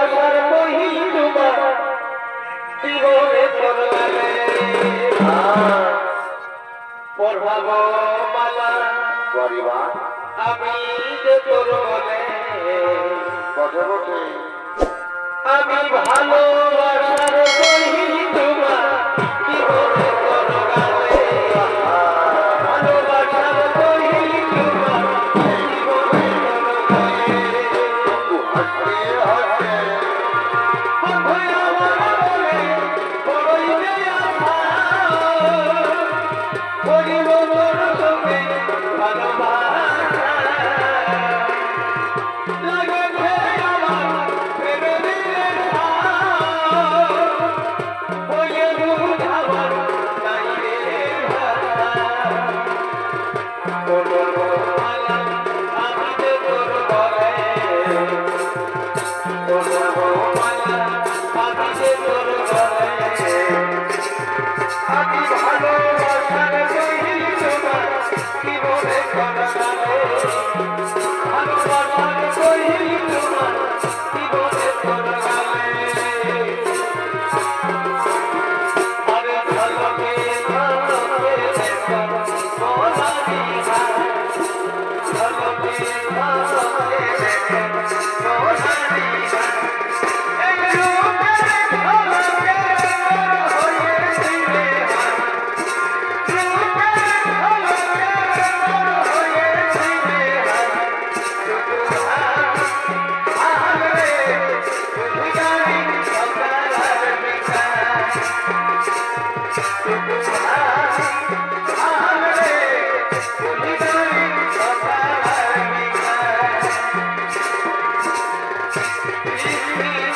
ভালোবাসার মহিমা জীবনে করলালে পড়াবো মালা পরিবার আমি যে তোর বলে বটে বটে আমি ভালোবাসার মহিমা জীবনে করলালে ভালোবাসার মহিমা জীবনে করলালে হাসতে হাসতে আমি ভালোবাসার মহিমা জীবনে করলালে ভালোবাসার মহিমা জীবনে করলালে আরে ঝলকে ঝলকে দেখো সোনালি ঘাট ঝলকে ঝলকে দেখো সোনালি ঘাট এই রূপের ঝলকে হয়েছিলে Thank you.